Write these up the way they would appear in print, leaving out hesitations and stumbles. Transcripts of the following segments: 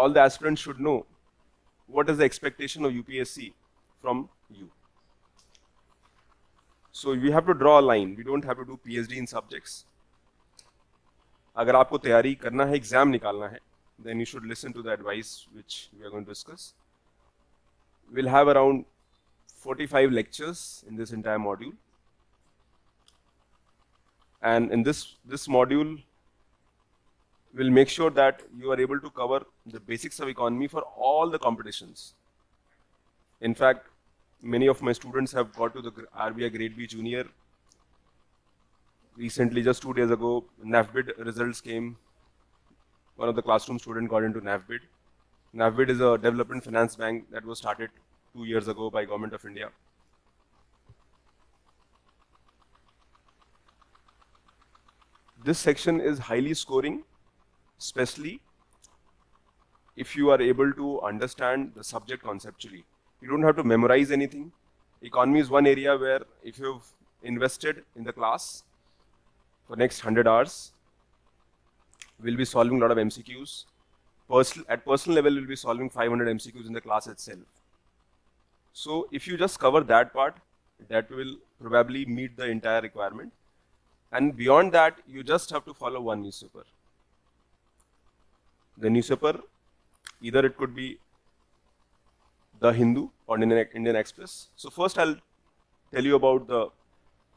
all the aspirants should know what is the expectation of UPSC from you. So we have to draw a line. We don't have to do PhD in subjects. अगर आपको तैयारी करना है, exam निकालना है, then you should listen to the advice which we are going to discuss. We'll have around 45 lectures in this entire module. And in this module, we'll make sure that you are able to cover the basics of economy for all the competitions. In fact, many of my students have got to the RBI Grade B Junior. Recently, just 2 days ago, NAFBID results came. One of the classroom students got into NAFBID. NAFBID is a development finance bank that was started 2 years ago by Government of India. This section is highly scoring, especially if you are able to understand the subject conceptually. You don't have to memorize anything. Economy is one area where if you've invested in the class for next 100 hours, we'll be solving a lot of MCQs. At personal level, we'll be solving 500 MCQs in the class itself. So if you just cover that part, that will probably meet the entire requirement. And beyond that, you just have to follow one newspaper. The newspaper, either it could be The Hindu or Indian Express. So first I'll tell you about the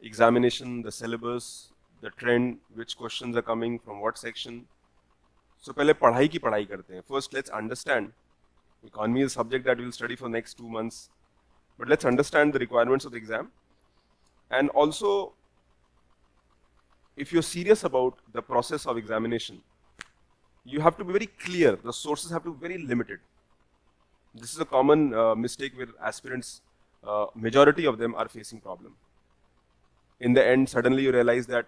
examination, the syllabus, the trend, which questions are coming from what section. So पहले पढ़ाई की पढ़ाई करते हैं. First let's understand. Economy is a subject that we'll study for next 2 months. But let's understand the requirements of the exam. And also, if you're serious about the process of examination, you have to be very clear. The sources have to be very limited. This is a common mistake where aspirants, majority of them are facing problem. In the end, suddenly you realize that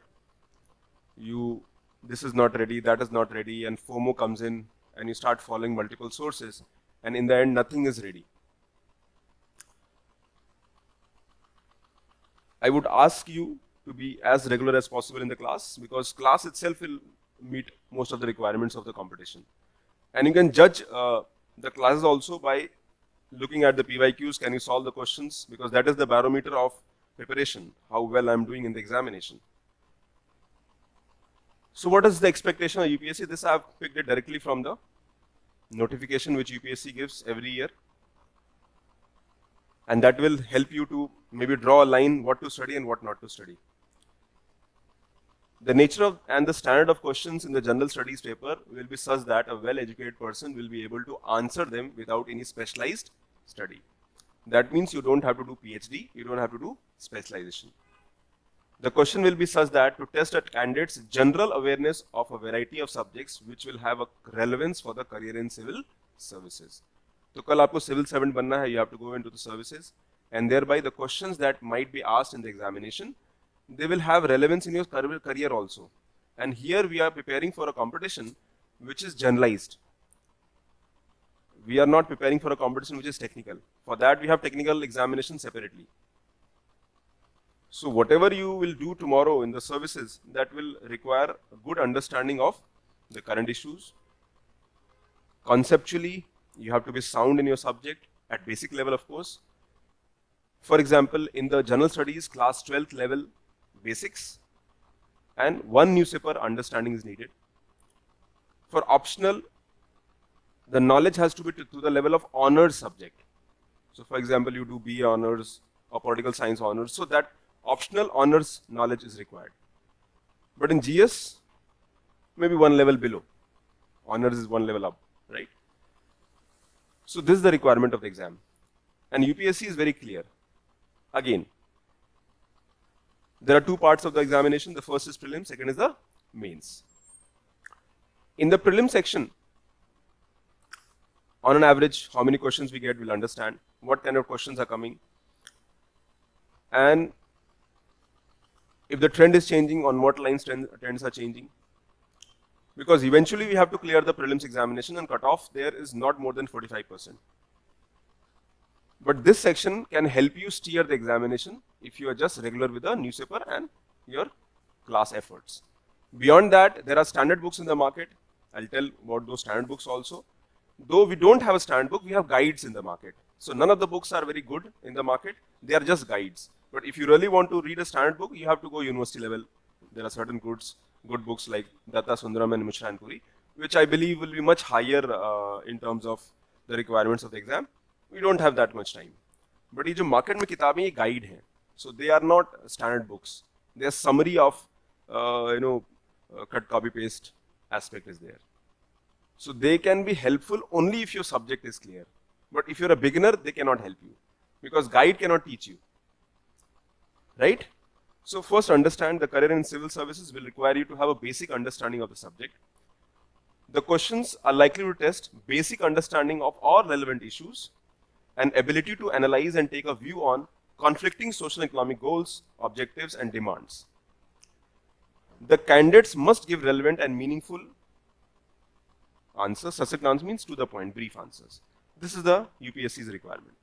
this is not ready, that is not ready, and FOMO comes in, and you start following multiple sources, and in the end, nothing is ready. I would ask you to be as regular as possible in the class, because class itself will meet most of the requirements of the competition. And you can judge the classes also by looking at the PYQs. Can you solve the questions? Because that is the barometer of preparation, how well I'm doing in the examination. So what is the expectation of UPSC? This I've picked it directly from the notification which UPSC gives every year. And that will help you to maybe draw a line what to study and what not to study. The nature of and the standard of questions in the general studies paper will be such that a well-educated person will be able to answer them without any specialized study. That means you don't have to do PhD, you don't have to do specialization. The question will be such that to test a candidate's general awareness of a variety of subjects which will have a relevance for the career in civil services. So कल आपको civil servant बनना है, you have to go into the services, and thereby the questions that might be asked in the examination, they will have relevance in your career also. And here we are preparing for a competition which is generalized. We are not preparing for a competition which is technical. For that we have technical examination separately. So whatever you will do tomorrow in the services, that will require a good understanding of the current issues. Conceptually, you have to be sound in your subject at basic level, of course. For example, in the general studies, class 12th level basics and one newspaper understanding is needed. For optional, the knowledge has to be to the level of honors subject. So for example, you do BA honors or political science honors, so that optional honors knowledge is required. But in GS, maybe one level below. Honors is one level up, right? So this is the requirement of the exam. And UPSC is very clear. Again, there are two parts of the examination. The first is prelim, second is the mains. In the prelim section, on an average, how many questions we get, we'll understand what kind of questions are coming. And if the trend is changing, on what lines trends are changing. Because eventually we have to clear the prelims examination, and cutoff there is not more than 45%. But this section can help you steer the examination if you are just regular with the newspaper and your class efforts. Beyond that, there are standard books in the market. I'll tell about those standard books also. though we don't have a standard book, we have guides in the market. So none of the books are very good in the market. They are just guides. But if you really want to read a standard book, you have to go university level. There are certain good books like Datta Sundaram and Mishra and Puri, which I believe will be much higher in terms of the requirements of the exam. We don't have that much time. But ये जो market में किताबें ये guide हैं, so they are not standard books. They are summary of cut copy paste aspect is there. So they can be helpful only if your subject is clear. But if you're a beginner, they cannot help you because guide cannot teach you. Right? So first understand the career in civil services will require you to have a basic understanding of the subject. The questions are likely to test basic understanding of all relevant issues and ability to analyze and take a view on conflicting social and economic goals, objectives and demands. The candidates must give relevant and meaningful answers. Succinct answer means to the point, brief answers. This is the UPSC's requirement.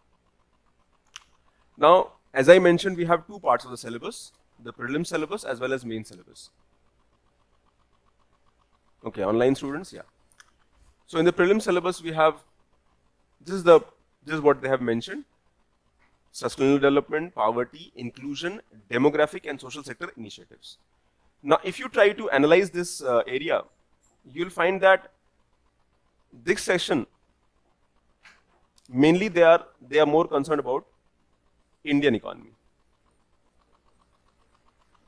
Now, as I mentioned, we have two parts of the syllabus, the prelim syllabus as well as main syllabus. Okay, online students, yeah. So in the prelim syllabus, we have, this is what they have mentioned: sustainable development, poverty, inclusion, demographic and social sector initiatives. Now, if you try to analyze this area, you'll find that this section, mainly they are more concerned about Indian economy.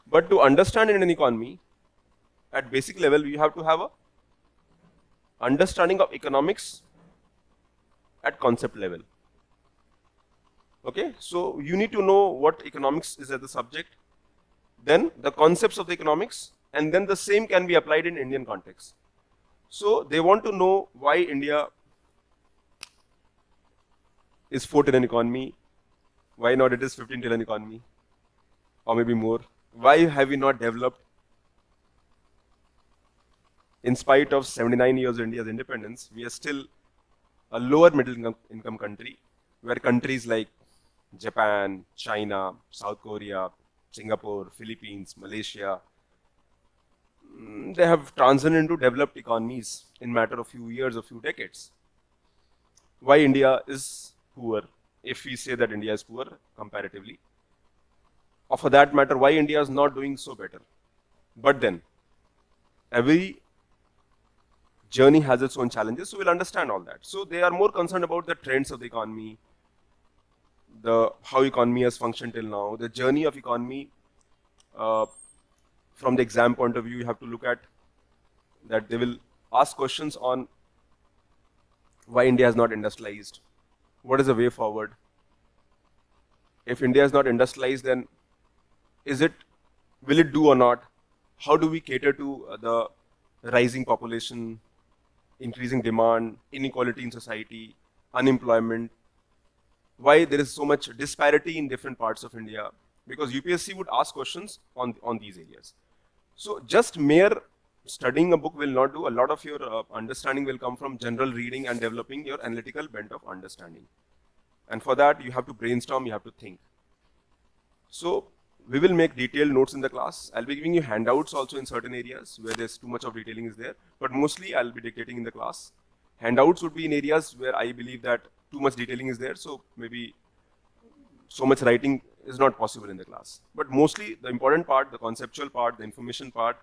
But to understand Indian economy at basic level, you have to have a understanding of economics at concept level. Okay, so you need to know what economics is as the subject, then the concepts of the economics, and then the same can be applied in Indian context. So they want to know why India is 4 trillion economy, why not it is 15 trillion economy, or maybe more. Why have we not developed? In spite of 79 years of India's independence, we are still a lower middle income country, where countries like Japan, China, South Korea, Singapore, Philippines, Malaysia, they have transitioned into developed economies in matter of few years or few decades. Why India is poor, if we say that India is poor comparatively, or for that matter, why India is not doing so better. But then, every journey has its own challenges, so we'll understand all that. So they are more concerned about the trends of the economy, how economy has functioned till now, the journey of economy. From the exam point of view, you have to look at that they will ask questions on why India is not industrialized, what is the way forward. If India is not industrialized, then will it do or not? How do we cater to the rising population, increasing demand, inequality in society, unemployment? Why there is so much disparity in different parts of India? Because UPSC would ask questions on these areas. So just mere studying a book will not do. A lot of your understanding will come from general reading and developing your analytical bent of understanding. And for that, you have to brainstorm, you have to think. So we will make detailed notes in the class. I'll be giving you handouts also in certain areas where there's too much of detailing is there. But mostly I'll be dictating in the class. Handouts would be in areas where I believe that too much detailing is there. So maybe so much writing is not possible in the class. But mostly the important part, the conceptual part, the information part,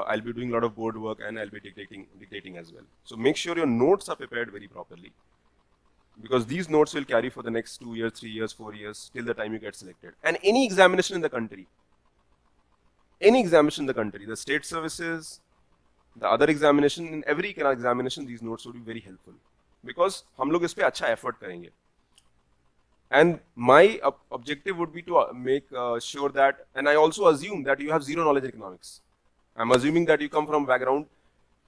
I'll be doing a lot of board work and I'll be dictating as well. So make sure your notes are prepared very properly, because these notes will carry for the next 2 years, 3 years, 4 years, till the time you get selected. And any examination in the country, the state services, the other examination, in every examination, these notes will be very helpful, because हम लोग इस पे अच्छा effort करेंगे. And my objective would be to make sure that, and I also assume that you have zero knowledge in economics. I'm assuming that you come from a background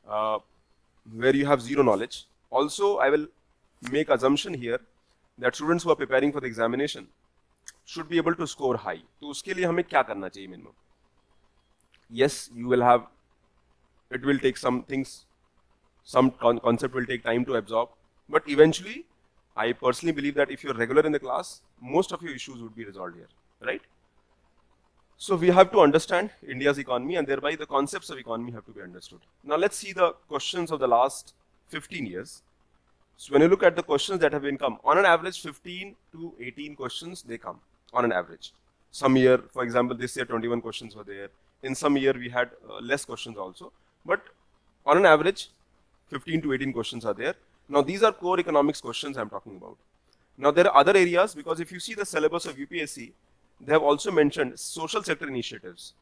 where you have zero knowledge. Also, I will make assumption here that students who are preparing for the examination should be able to score high. तो उसके लिए हमें क्या करना चाहिए minimum? Yes, you will have, it will take some things, some concept will take time to absorb, but eventually, I personally believe that if you're regular in the class, most of your issues would be resolved here, right? So we have to understand India's economy, and thereby the concepts of economy have to be understood. Now let's see the questions of the last 15 years. So when you look at the questions that have been come, on an average 15 to 18 questions they come on an average. Some year, for example, this year 21 questions were there. In some year we had less questions also, but on an average 15 to 18 questions are there. Now these are core economics questions I'm talking about. Now there are other areas, because if you see the syllabus of UPSC, they have also mentioned social sector initiatives.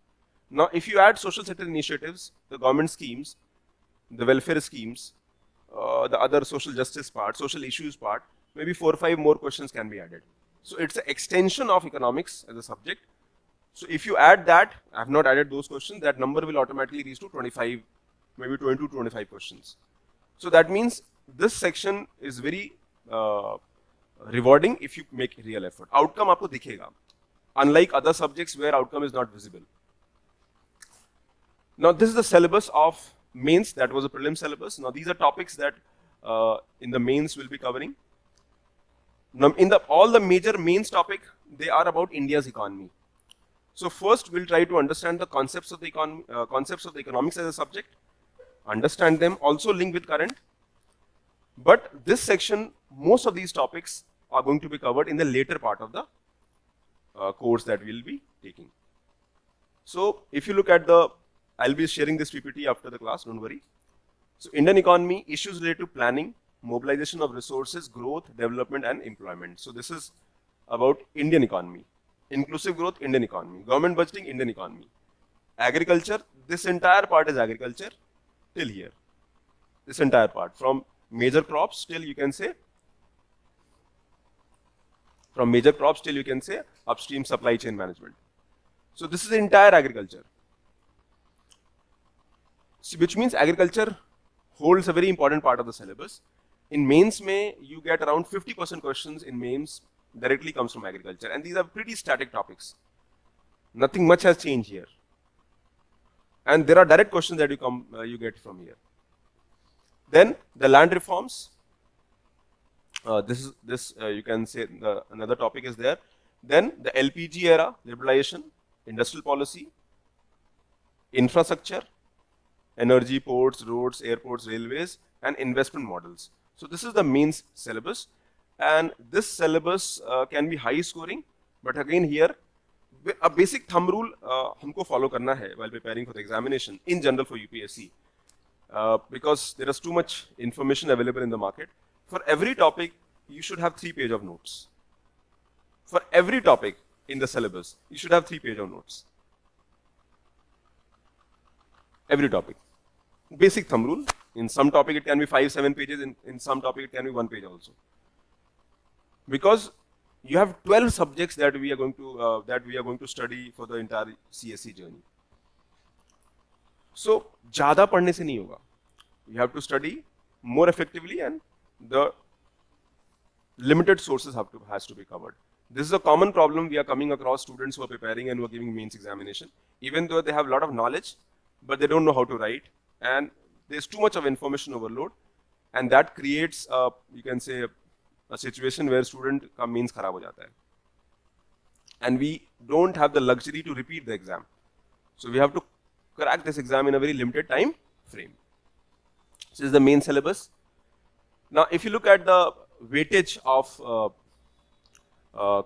Now if you add social sector initiatives, the government schemes, the welfare schemes, the other social justice part, social issues part, maybe 4 or 5 more questions can be added. So it's an extension of economics as a subject. So if you add that, I have not added those questions, that number will automatically reach to 25, maybe 20 to 25 questions. So that means this section is very rewarding if you make real effort. Outcome आपको दिखेगा, unlike other subjects where outcome is not visible. Now this is the syllabus of mains. That was a prelim syllabus. Now these are topics that in the mains will be covering. Now in all the major mains topic, they are about India's economy. So first we'll try to understand the concepts of the economy, concepts of the economics as a subject, understand them, also link with current. But this section, most of these topics are going to be covered in the later part of the course that we'll be taking. So if you look at the, I'll be sharing this PPT after the class, don't worry. So Indian economy, issues related to planning, mobilization of resources, growth, development and employment. So this is about Indian economy. Inclusive growth, Indian economy. Government budgeting, Indian economy. Agriculture, this entire part is agriculture till here. This entire part, from major crops till you can say, from major crops till you can say upstream supply chain management. So this is the entire agriculture. So which means agriculture holds a very important part of the syllabus. In mains mein, you get around 50% questions in mains directly comes from agriculture, and these are pretty static topics. Nothing much has changed here. And there are direct questions that you get from here. Then the land reforms. You can say another topic is there. Then the LPG era, liberalization, industrial policy, infrastructure, energy, ports, roads, airports, railways, and investment models. So this is the mains syllabus, and this syllabus can be high scoring, but again here a basic thumb rule हमको follow करना है while preparing for the examination in general for UPSC, because there is too much information available in the market. For every topic you should have 3 pages of notes. For every topic in the syllabus you should have 3 pages of notes. Every topic. Basic thumb rule. In some topic it can be 5-7 pages, in some topic it can be 1 page also. Because you have 12 subjects that we are going to study for the entire CSE journey. So ज़्यादा पढ़ने से नहीं होगा. You have to study more effectively, and the limited sources has to be covered. This is a common problem we are coming across students who are preparing and who are giving mains examination. Even though they have a lot of knowledge, but they don't know how to write, and there's too much of information overload, and that creates you can say a situation where student का mains खराब हो जाता है, and we don't have the luxury to repeat the exam. So we have to crack this exam in a very limited time frame. This is the main syllabus. Now if you look at the weightage of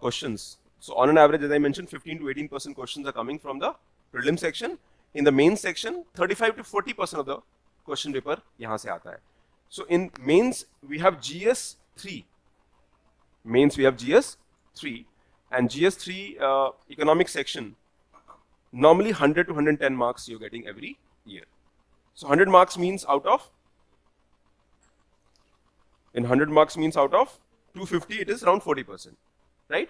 questions, so on an average, as I mentioned, 15 to 18% questions are coming from the prelim section. In the main section, 35 to 40% of the question paper यहाँ से आता है. So in mains we have GS 3. Mains we have GS 3, and GS 3 economic section, normally 100 to 110 marks you're getting every year. So 100 marks means out of, in 100 marks means out of 250, it is around 40%, right?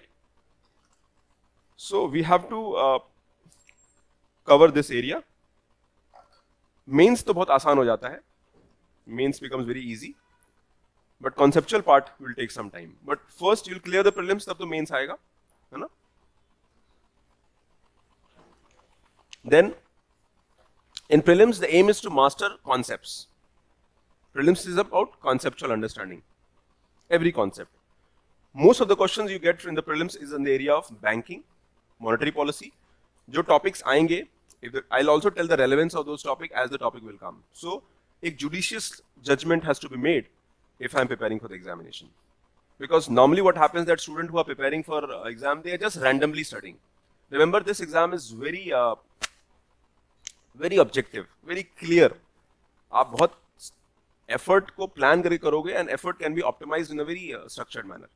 So we have to cover this area. Mains तो बहुत आसान हो जाता है. Mains becomes very easy. But conceptual part will take some time. But first you'll clear the prelims, तब तो mains आएगा, है ना? Then in prelims the aim is to master concepts. Prelims is about conceptual understanding. Every concept. Most of the questions you get in the prelims is in the area of banking, monetary policy. जो topics आएंगे, I'll also tell the relevance of those topics as the topic will come. So एक judicious judgment has to be made if I'm preparing for the examination. Because normally what happens that students who are preparing for exam, they are just randomly studying. Remember, this exam is very objective, very clear. आप बहुत effort को plan करके करोगे, and effort can be optimized in a very structured manner.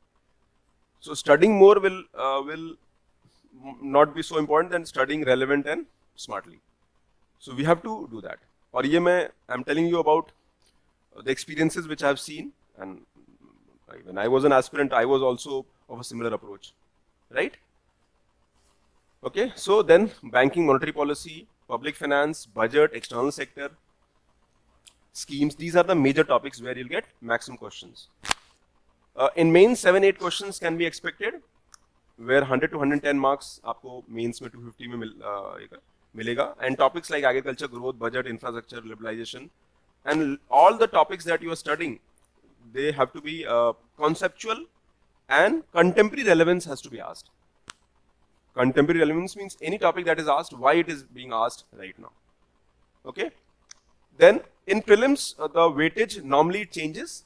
So studying more will not be so important than studying relevant and smartly. So we have to do that. और ये I'm telling you about the experiences which I have seen, and when I was an aspirant, I was also of a similar approach, right? Okay, so then banking, monetary policy, public finance, budget, external sector, schemes, these are the major topics where you'll get maximum questions. In mains, 7-8 questions can be expected, where 100 to 110 marks आपको mains में 250 में मिलेगा, and topics like agriculture, growth, budget, infrastructure, liberalization, and all the topics that you are studying, they have to be conceptual, and contemporary relevance has to be asked. Contemporary relevance means any topic that is asked, why it is being asked right now. Okay. Then in prelims, the weightage normally changes,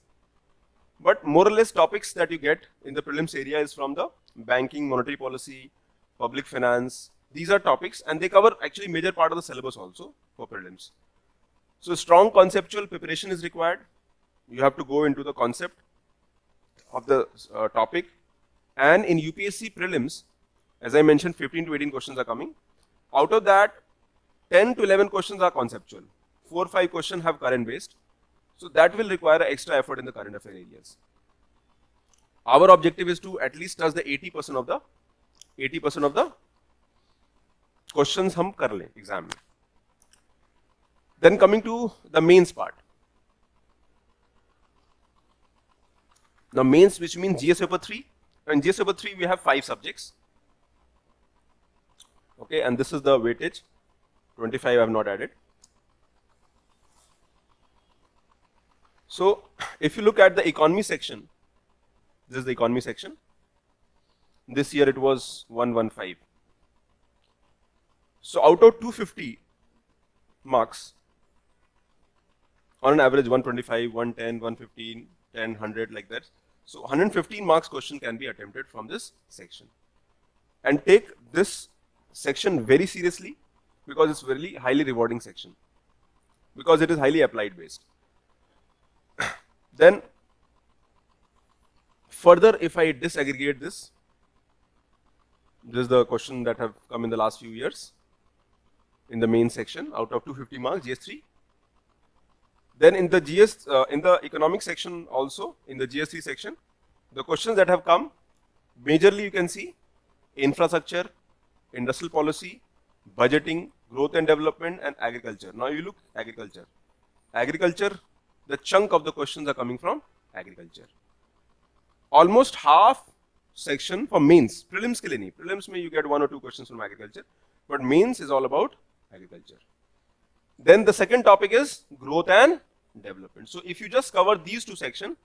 but more or less topics that you get in the prelims area is from the banking, monetary policy, public finance. These are topics, and they cover actually major part of the syllabus also for prelims. So strong conceptual preparation is required. You have to go into the concept of the topic, and in UPSC prelims, as I mentioned, 15 to 18 questions are coming. Out of that, 10 to 11 questions are conceptual. 4 or 5 questions have current based. So that will require extra effort in the current affair areas. Our objective is to at least touch the 80% of the questions hum kar le exam mein. Then coming to the mains part. Now mains, which means GS paper 3. In GS paper 3 we have 5 subjects. Okay, and this is the weightage. 25 I have not added. So if you look at the economy section, this is the economy section. This year it was 115. So out of 250 marks, on an average 125, 110, 115, 10, 100 like that. So 115 marks question can be attempted from this section. And take this section very seriously, because it's really highly rewarding section, because it is highly applied based. Then further, if I disaggregate this is the question that have come in the last few years in the main section out of 250 marks, GS3. Then in the in the economic section also, in the GS3 section, the questions that have come, majorly you can see infrastructure, industrial policy, budgeting, growth and development, and agriculture. Now you look agriculture. Agriculture, the chunk of the questions are coming from agriculture. Almost half section for mains, prelims ke liye nahi. Prelims mein you get 1 or 2 questions from agriculture, but mains is all about agriculture. Then the second topic is growth and development. So if you just cover these 2 sections,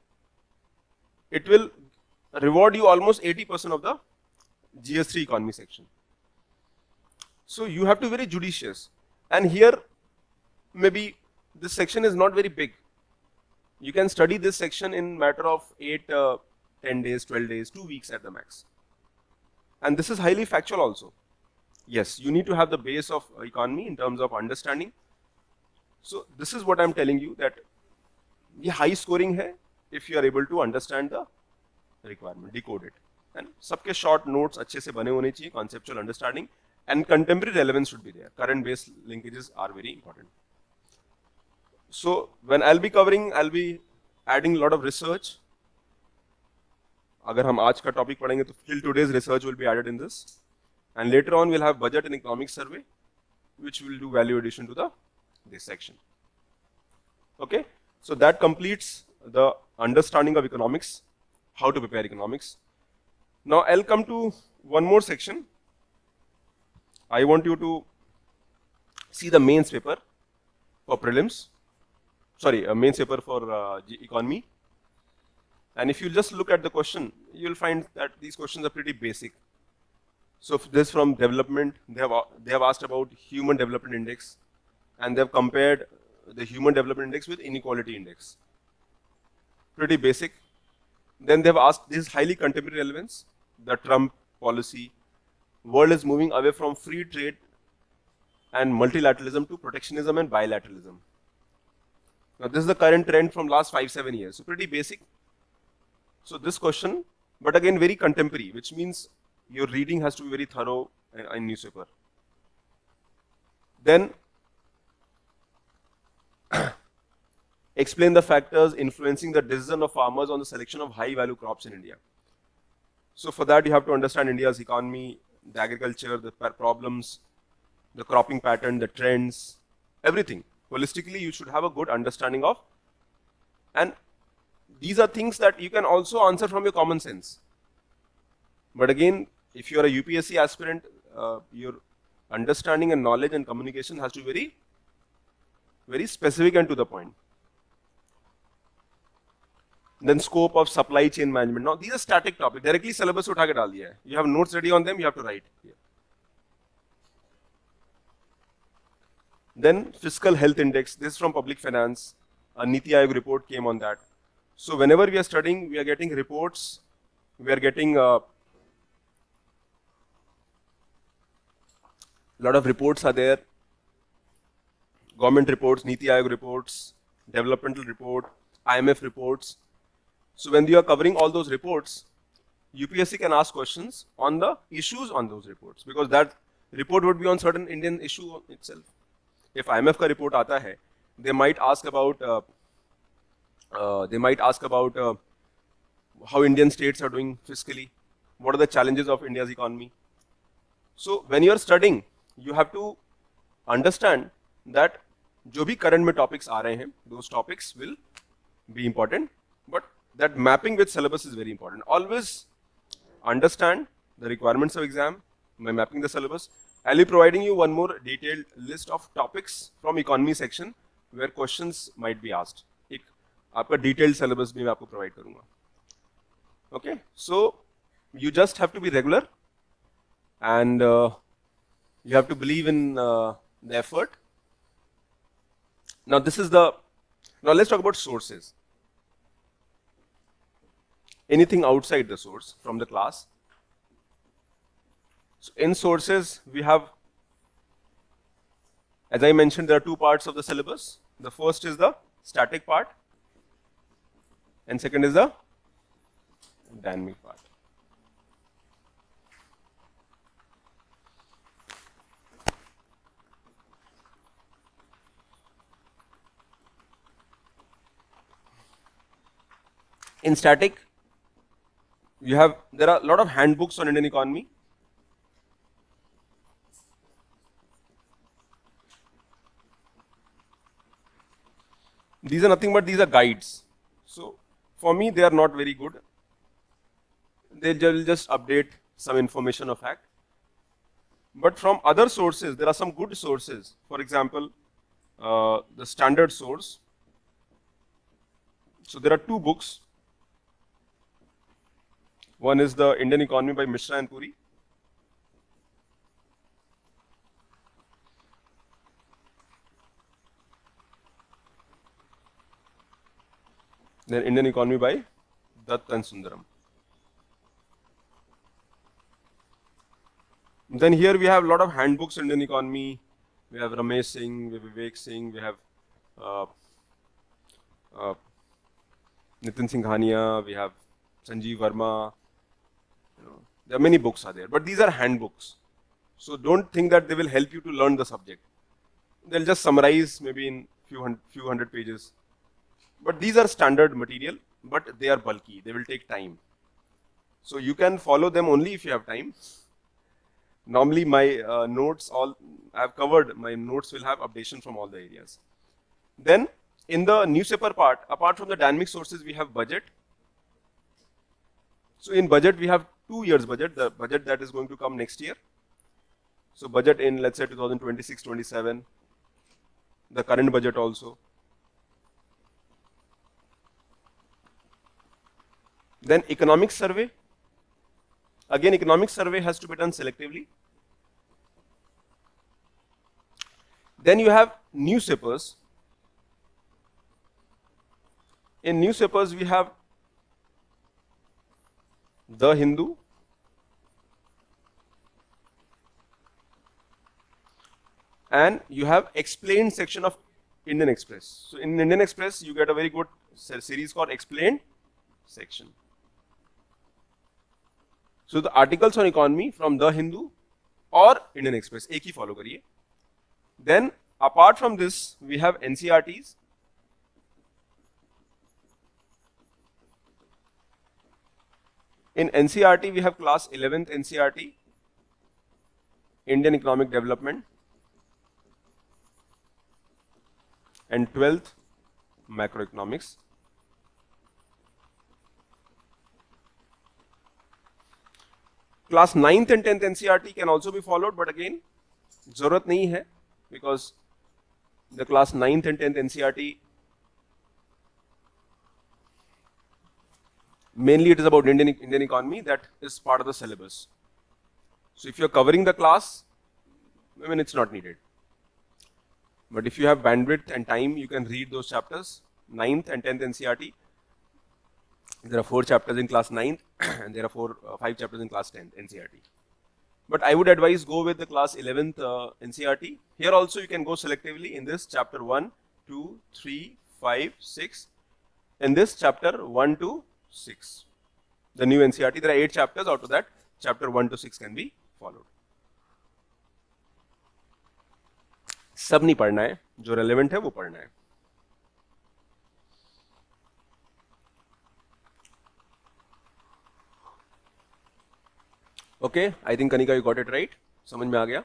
it will reward you almost 80% of the GS3 economy section. So you have to be very judicious. And here, maybe this section is not very big. You can study this section in matter of 8, 10 days, 12 days, 2 weeks at the max. And this is highly factual also. Yes, you need to have the base of economy in terms of understanding. So this is what I'm telling you, that ये high scoring है if you are able to understand the requirement, decode it. And सबके short notes अच्छे से बने होने चाहिए, conceptual understanding, and contemporary relevance should be there. Current based linkages are very important. So when I'll be covering, I'll be adding a lot of research. अगर हम आज का topic पढ़ेंगे तो till today's research will be added in this. And later on we'll have budget and economic survey, which will do value addition to this section. Okay, so that completes the understanding of economics, how to prepare economics. Now I'll come to one more section. I want you to see the mains paper for prelims. Sorry, a mains paper for economy. And if you just look at the question, you'll find that these questions are pretty basic. So this from development, they have asked about human development index, and they have compared the human development index with inequality index. pretty basic. Then they've asked, this is highly contemporary relevance, the Trump policy. World is moving away from free trade and multilateralism to protectionism and bilateralism. Now this is the current trend from last 5-7 years. So pretty basic. So this question, but again very contemporary, which means your reading has to be very thorough in newspaper. Then explain the factors influencing the decision of farmers on the selection of high value crops in India. So for that you have to understand India's economy, the agriculture, the problems, the cropping pattern, the trends, everything. Holistically you should have a good understanding of, and these are things that you can also answer from your common sense. But again, if you are a UPSC aspirant, your understanding and knowledge and communication has to be very, very specific and to the point. Then scope of supply chain management. Now these are static topics. Directly syllabus उठा के डाल दिया है. You have notes ready on them. You have to write. Then fiscal health index. This is from public finance. A Niti Aayog report came on that. So whenever we are studying, we are getting reports. We are getting a lot of reports are there. Government reports, Niti Aayog reports, developmental report, IMF reports. So when you are covering all those reports, UPSC can ask questions on the issues on those reports, because that report would be on certain Indian issue itself. If IMF का report आता है, they might ask about how Indian states are doing fiscally, what are the challenges of India's economy. So when you are studying, you have to understand that जो भी current में topics आ रहे हैं, those topics will be important, but that mapping with syllabus is very important. Always understand the requirements of exam by mapping the syllabus. I'll be providing you one more detailed list of topics from economy section where questions might be asked. एक आपका detailed syllabus भी मैं आपको provide करूँगा. Okay, so you just have to be regular and you have to believe in the effort. Now let's talk about sources. Anything outside the source from the class. So in sources we have, as I mentioned, there are two parts of the syllabus. The first is the static part and second is the dynamic part. In static, there are a lot of handbooks on Indian economy. These are nothing but these are guides. So for me, they are not very good. They will just update some information or fact. But from other sources, there are some good sources. For example, the standard source. So there are two books. One is the Indian Economy by Mishra and Puri. Then Indian Economy by Dutt and Sundaram. Then here we have a lot of handbooks in Indian economy. We have Ramesh Singh, we have Vivek Singh, we have Nitin Singhania, we have Sanjeev Verma. There are many books are there, but these are handbooks. So don't think that they will help you to learn the subject. They'll just summarize maybe in few hundred pages. But these are standard material, but they are bulky. They will take time. So you can follow them only if you have time. Normally my notes, I've covered, my notes will have updation from all the areas. Then in the newspaper part, apart from the dynamic sources, we have budget. So in budget, we have 2 years budget, the budget that is going to come next year. So budget in, let's say 2026-27, the current budget also. Then economic survey. Again, economic survey has to be done selectively. Then you have newspapers. In newspapers we have The Hindu, and you have explained section of Indian Express. So in Indian Express you get a very good series called explained section. So the articles on economy from The Hindu or Indian Express, एक ही follow करिए. Then apart from this we have NCRTs. In NCRT we have class 11th NCRT, Indian Economic Development, and 12th Macroeconomics. Class 9th and 10th NCRT can also be followed, but again जरूरत नहीं है, because the class 9th and 10th NCRT mainly it is about Indian economy, that is part of the syllabus. So if you are covering the class, I mean it's not needed. But if you have bandwidth and time, you can read those chapters. 9th and 10th NCRT. There are 4 chapters in class 9th and there are 5 chapters in class 10th NCRT. But I would advise go with the class 11th NCRT. Here also you can go selectively in this chapter 1, 2, 3, 5, 6. In this chapter 1 to 6. The new NCRT, there are 8 chapters. Out of that, chapter 1 to 6 can be followed. सब नहीं पढ़ना है, जो relevant है वो पढ़ना है. Okay, I think Kanika you got it right. समझ में आ गया?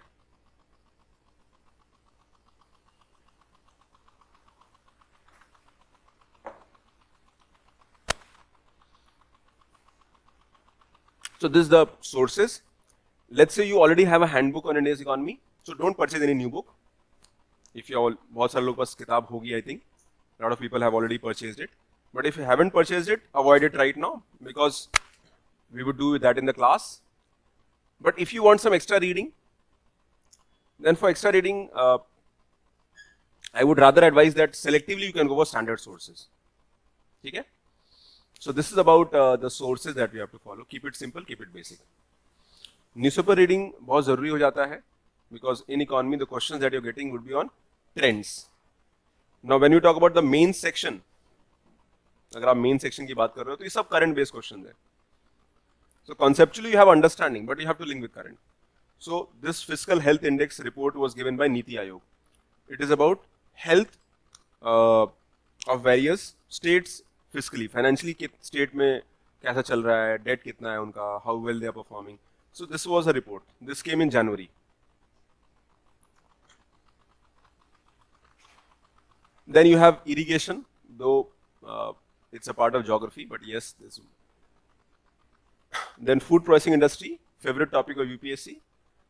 So this is the sources. Let's say you already have a handbook on India's economy, so don't purchase any new book. If you all, बहुत सारे लोग पास किताब होगी, I think a lot of people have already purchased it. But if you haven't purchased it, avoid it right now, because we would do that in the class. But if you want some extra reading, then for extra reading, I would rather advise that selectively you can go for standard sources. Okay? So this is about the sources that we have to follow. Keep it simple, keep it basic. Newspaper reading बहुत जरूरी हो जाता है, because in economy the questions that you're getting would be on trends. Now when you talk about the main section, अगर आप main section की बात कर रहे हो तो ये सब current based questions है. So conceptually you have understanding, but you have to link with current. So this fiscal health index report was given by Niti Aayog. It is about health of various states fiscally, financially state में कैसा चल रहा है, debt कितना है उनका, how well they are performing. So this was a report. This came in January. Then you have irrigation, though it's a part of geography, but yes, this. Then food processing industry, favorite topic of UPSC.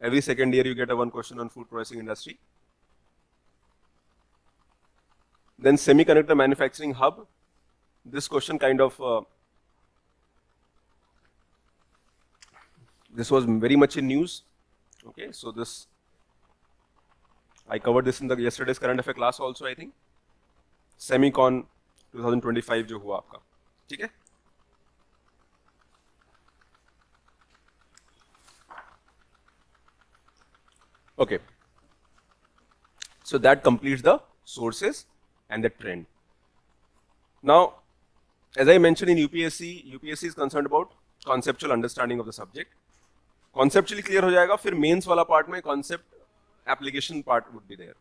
Every second year you get a one question on food processing industry. Then semiconductor manufacturing hub. This question kind of, this was very much in news. Okay, so this, I covered this in the yesterday's current affair class also, I think. Semicon 2025 जो हुआ आपका, ठीक है? Okay. So that completes the sources and the trend. Now, as I mentioned in UPSC is concerned about conceptual understanding of the subject. Conceptually clear हो जाएगा, फिर mains वाला part में concept application part would be there.